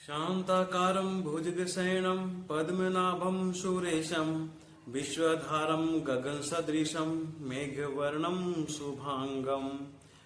शान्ताकारं भुजगशयनं पद्मनाभं सुरेशं विश्वधारं गगनसदृशं मेघवर्णं शुभांगं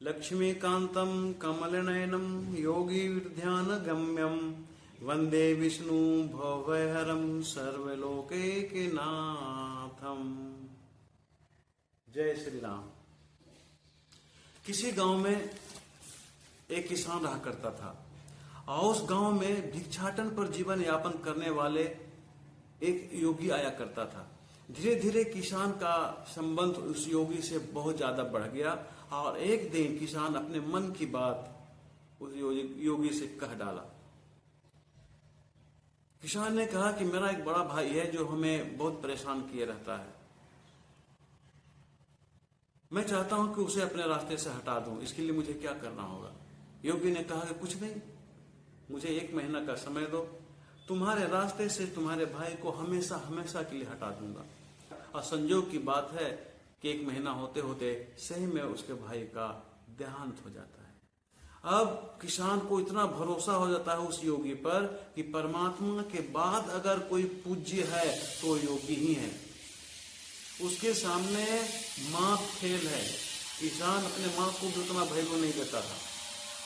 लक्ष्मीकान्तं कमलनयनं योगिध्यानगम्यं वन्दे विष्णु भवभयहरं सर्वलोकैकनाथम्। जय श्री राम। किसी गांव में एक किसान रहा करता था और उस गांव में भिक्षाटन पर जीवन यापन करने वाले एक योगी आया करता था। धीरे धीरे किसान का संबंध उस योगी से बहुत ज्यादा बढ़ गया और एक दिन किसान अपने मन की बात उस योगी से कह डाला। किसान ने कहा कि मेरा एक बड़ा भाई है जो हमें बहुत परेशान किए रहता है। मैं चाहता हूं कि उसे अपने रास्ते से हटा दूं। इसके लिए मुझे क्या करना होगा? योगी ने कहा कि कुछ नहीं, मुझे 1 महीना का समय दो, तुम्हारे रास्ते से तुम्हारे भाई को हमेशा हमेशा के लिए हटा दूंगा। और संजोग की बात है कि 1 महीना होते होते सही में उसके भाई का देहांत हो जाता है। अब किसान को इतना भरोसा हो जाता है उस योगी पर कि परमात्मा के बाद अगर कोई पूज्य है तो योगी ही है। उसके सामने माँ फेल है। किसान अपने माँ को भी उतना वैल्यू नहीं देता था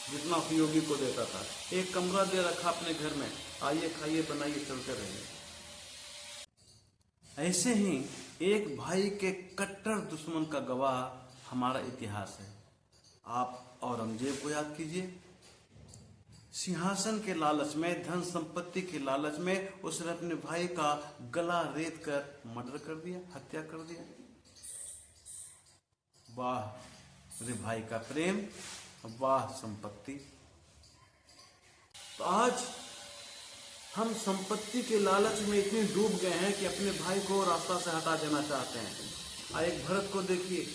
जितना योगी को देता था। एक कमरा दे रखा अपने घर में, आइए खाइए बनाइए चलते रहिए। ऐसे ही एक भाई के कट्टर दुश्मन का गवाह हमारा इतिहास है। आप औरंगजेब को याद कीजिए। सिंहासन के लालच में, धन संपत्ति के लालच में उसने अपने भाई का गला रेत कर मर्डर कर दिया, हत्या कर दिया। वाह रे भाई का प्रेम, वाह संपत्ति। तो आज हम संपत्ति के लालच में इतने डूब गए हैं कि अपने भाई को रास्ता से हटा देना चाहते हैं। एक भरत को देखिए,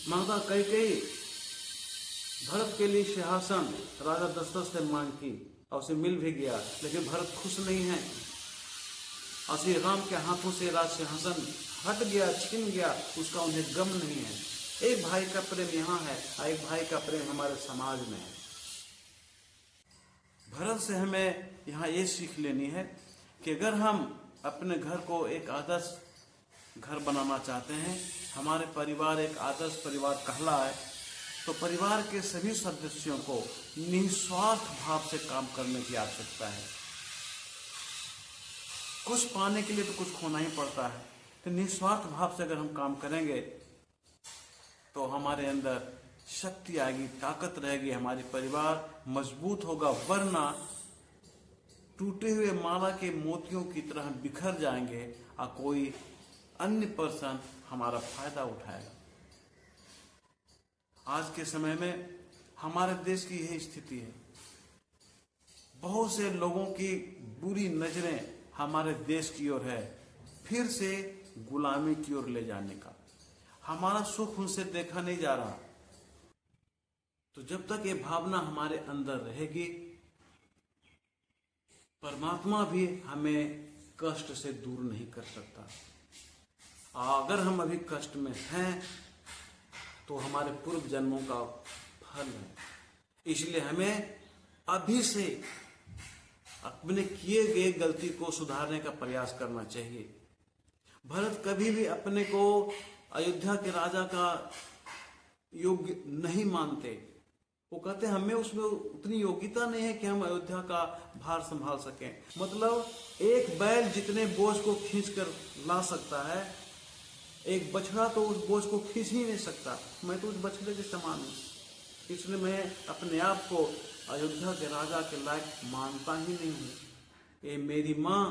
माता कैकेयी भरत के लिए सिंहासन राजा दशरथ से मांग की और उसे मिल भी गया, लेकिन भरत खुश नहीं है। और श्री राम के हाथों से राज सिंहासन हट गया, छिन गया, उसका उन्हें गम नहीं है। एक भाई का प्रेम यहाँ है और एक भाई का प्रेम हमारे समाज में है। भरत से हमें यहाँ ये सीख लेनी है कि अगर हम अपने घर को एक आदर्श घर बनाना चाहते हैं, हमारे परिवार एक आदर्श परिवार कहलाए, तो परिवार के सभी सदस्यों को निस्वार्थ भाव से काम करने की आवश्यकता है। कुछ पाने के लिए तो कुछ खोना ही पड़ता है। तो निस्वार्थ भाव से अगर हम काम करेंगे तो हमारे अंदर शक्ति आएगी, ताकत रहेगी, हमारी परिवार मजबूत होगा। वरना टूटे हुए माला के मोतियों की तरह बिखर जाएंगे और कोई अन्य पर्सन हमारा फायदा उठाएगा। आज के समय में हमारे देश की यही स्थिति है। बहुत से लोगों की बुरी नजरें हमारे देश की ओर है, फिर से गुलामी की ओर ले जाने का। हमारा सुख उनसे देखा नहीं जा रहा। तो जब तक ये भावना हमारे अंदर रहेगी, परमात्मा भी हमें कष्ट से दूर नहीं कर सकता। अगर हम अभी कष्ट में हैं तो हमारे पूर्व जन्मों का फल है। इसलिए हमें अभी से अपने किए गए गलती को सुधारने का प्रयास करना चाहिए। भरत कभी भी अपने को अयोध्या के राजा का योग्य नहीं मानते। वो कहते हमें उसमें उतनी योग्यता नहीं है कि हम अयोध्या का भार संभाल सकें। मतलब एक बैल जितने बोझ को खींचकर ला सकता है, एक बछड़ा तो उस बोझ को खींच ही नहीं सकता। मैं तो उस बछड़े के समान हूं। इसलिए मैं अपने आप को अयोध्या के राजा के लायक मानता ही नहीं हूं। ये मेरी माँ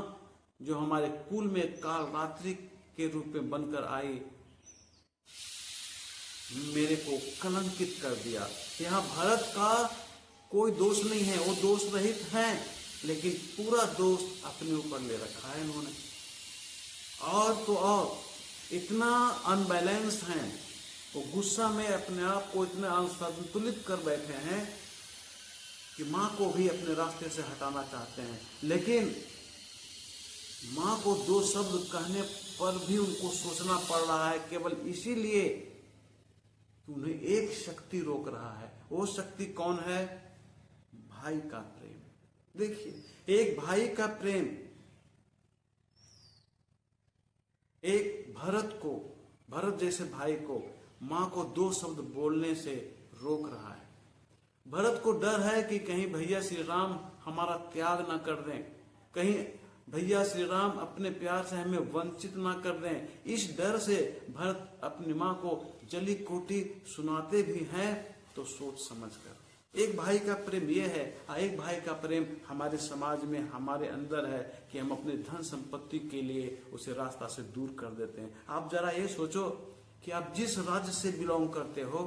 जो हमारे कुल में काल रात्रि के रूप में बनकर आई, मेरे को कलंकित कर दिया। यहाँ भरत का कोई दोष नहीं है, वो दोष रहित हैं, लेकिन पूरा दोष अपने ऊपर ले रखा है इन्होंने। और तो और इतना अनबैलेंस हैं, वो गुस्सा में अपने आप को इतना असंतुलित कर बैठे हैं कि माँ को भी अपने रास्ते से हटाना चाहते हैं। लेकिन माँ को 2 शब्द कहने पर भी उनको सोचना पड़ रहा है, केवल इसीलिए कि उन्हें एक शक्ति रोक रहा है। वो शक्ति कौन है? भाई का प्रेम। देखिए, एक भाई का प्रेम एक भरत जैसे भाई को मां को 2 शब्द बोलने से रोक रहा है। भरत को डर है कि कहीं भैया श्री राम हमारा त्याग ना कर दें, कहीं भैया श्री राम अपने प्यार से हमें वंचित ना कर दें। इस डर से भरत अपनी मां को जली कोटी सुनाते भी हैं, तो सोच समझकर। एक भाई का प्रेम यह है, एक भाई का प्रेम हमारे समाज में हमारे अंदर है कि हम अपने धन संपत्ति के लिए उसे रास्ता से दूर कर देते हैं। आप जरा ये सोचो कि आप जिस राज्य से बिलोंग करते हो,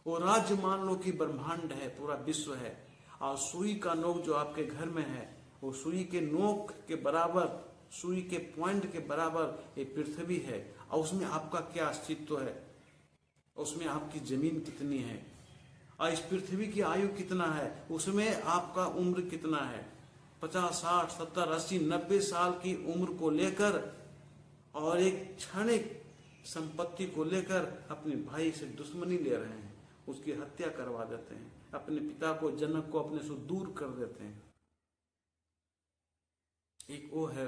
वो राज्य मान लो कि ब्रह्मांड है, पूरा विश्व है, और सुई का नोक जो आपके घर में है, वो सुई के नोक के बराबर, सुई के पॉइंट के बराबर ये पृथ्वी है। और उसमें आपका क्या अस्तित्व है, उसमें आपकी जमीन कितनी है, और इस पृथ्वी की आयु कितना है, उसमें आपका उम्र कितना है। 50, 60, 70, 80, 90 साल की उम्र को लेकर और एक क्षणिक संपत्ति को लेकर अपने भाई से दुश्मनी ले रहे हैं, उसकी हत्या करवा देते हैं, अपने पिता को, जनक को अपने से दूर कर देते हैं। एक वो है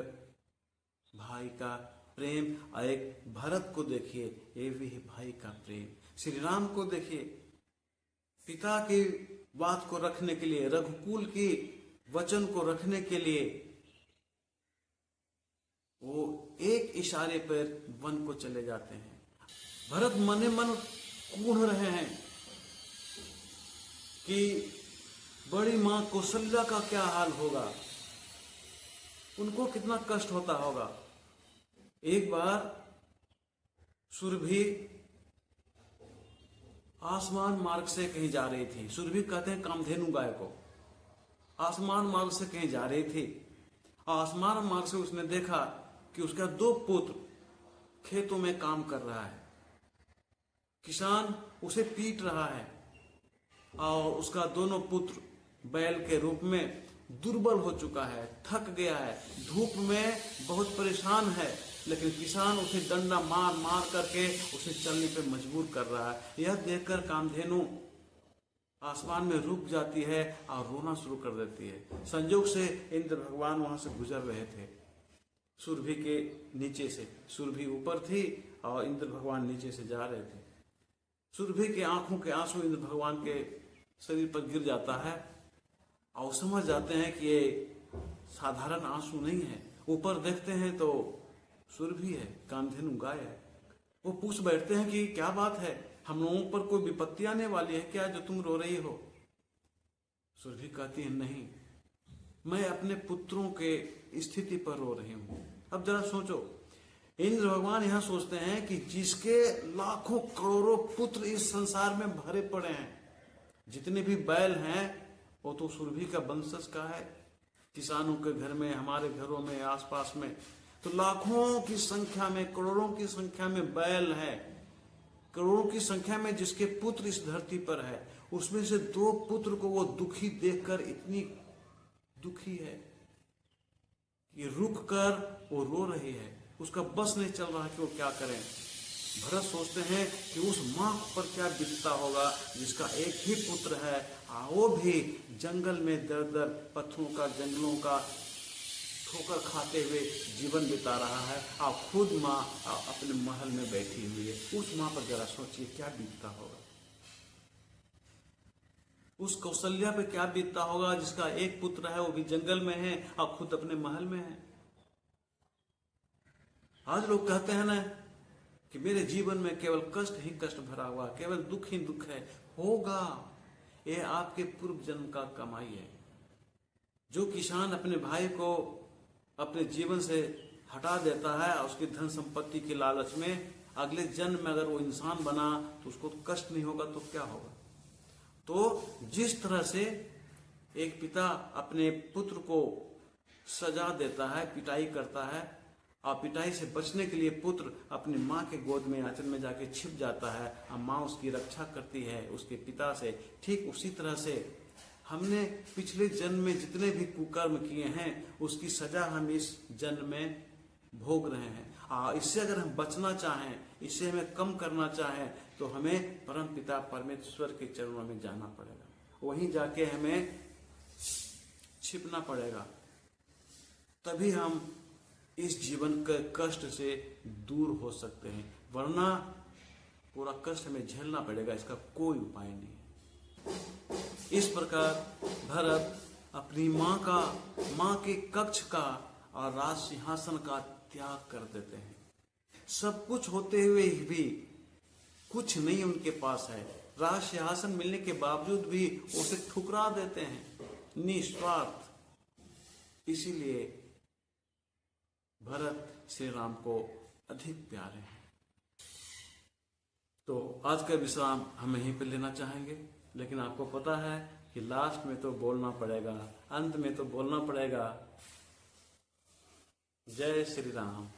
भाई का प्रेम, और एक भरत को देखिए, ये भी है भाई का प्रेम। श्री राम को देखिए, पिता की बात को रखने के लिए, रघुकुल की वचन को रखने के लिए वो एक इशारे पर वन को चले जाते हैं। भरत मने मन कूढ़ रहे हैं कि बड़ी मां कौशल्या का क्या हाल होगा, उनको कितना कष्ट होता होगा। एक बार सुरभि आसमान मार्ग से कहीं जा रही थी। सुरभि कहते हैं कामधेनु गाय को। आसमान मार्ग से कहीं जा रही थी, आसमान मार्ग से उसने देखा कि उसका 2 पुत्र खेतों में काम कर रहा है। किसान उसे पीट रहा है और उसका दोनों पुत्र बैल के रूप में दुर्बल हो चुका है, थक गया है, धूप में बहुत परेशान है, लेकिन किसान उसे डंडा मार मार करके उसे चलने पे मजबूर कर रहा है। यह देखकर कामधेनु आसमान में रुक जाती है और रोना शुरू कर देती है। संजोग से इंद्र भगवान वहां से गुजर रहे थे, सुरभि के नीचे से। सुरभि ऊपर थी और इंद्र भगवान नीचे से जा रहे थे। सुरभि के आंखों के आंसू इंद्र भगवान के शरीर पर गिर जाता है और समझ जाते हैं कि ये साधारण आंसू नहीं है। ऊपर देखते हैं तो सुरभि है, कामधेनु गाय है। वो पूछ बैठते हैं कि क्या बात है, हम लोगों पर कोई विपत्ति आने वाली है क्या जो तुम रो रही हो? सुरभि कहती है नहीं, मैं अपने पुत्रों के स्थिति पर रो रही हूं। अब जरा सोचो, इंद्र भगवान यहां सोचते हैं कि जिसके लाखों करोड़ों पुत्र इस संसार में भरे पड़े हैं, जितने भी बैल हैं वो तो सुरभि का वंशज का है। किसानों के घर में, हमारे घरों में, आसपास में तो लाखों की संख्या में, करोड़ों की संख्या में बैल है, करोड़ों की संख्या में जिसके पुत्र इस धरती पर है। उसमें से 2 पुत्र को वो दुखी देखकर इतनी दुखी है कि रुक कर वो रो रही है, उसका बस नहीं चल रहा कि वो क्या करें। भरत सोचते हैं कि उस मां पर क्या बीतता होगा जिसका एक ही पुत्र है, वो भी जंगल में दर दर पत्थरों का, जंगलों का ठोकर खाते हुए जीवन बिता रहा है, और खुद माँ अपने महल में बैठी हुई है। उस माँ पर जरा सोचिए क्या बीतता होगा, उस कौशल्या पे क्या बीतता होगा जिसका एक पुत्र है, वो भी जंगल में है और खुद अपने महल में है। आज लोग कहते हैं ना कि मेरे जीवन में केवल कष्ट ही कष्ट भरा हुआ, केवल दुख ही दुख है। होगा, ये आपके पूर्व जन्म का कमाई है। जो किसान अपने भाई को अपने जीवन से हटा देता है और उसकी धन संपत्ति के लालच में, अगले जन्म में अगर वो इंसान बना तो उसको कष्ट नहीं होगा तो क्या होगा? तो जिस तरह से एक पिता अपने पुत्र को सजा देता है, पिटाई करता है, और पिटाई से बचने के लिए पुत्र अपनी माँ के गोद में, आंचल में जाके छिप जाता है और माँ उसकी रक्षा करती है उसके पिता से, ठीक उसी तरह से हमने पिछले जन्म में जितने भी कुकर्म किए हैं उसकी सजा हम इस जन्म में भोग रहे हैं। इससे अगर हम बचना चाहें, इससे हमें कम करना चाहें, तो हमें परम पिता परमेश्वर के चरणों में जाना पड़ेगा। वहीं जाके हमें छिपना पड़ेगा, तभी हम इस जीवन के कष्ट से दूर हो सकते हैं, वरना पूरा कष्ट हमें झेलना पड़ेगा, इसका कोई उपाय नहीं है। इस प्रकार भरत अपनी माँ के कक्ष का और राज सिंहासन का त्याग कर देते हैं। सब कुछ होते हुए भी कुछ नहीं उनके पास है, राज सिंहासन मिलने के बावजूद भी उसे ठुकरा देते हैं, निस्वार्थ। इसीलिए भरत श्री राम को अधिक प्यारे हैं। तो आज का विश्राम हम यहीं पर लेना चाहेंगे, लेकिन आपको पता है कि लास्ट में तो बोलना पड़ेगा, अंत में तो बोलना पड़ेगा, जय श्री राम।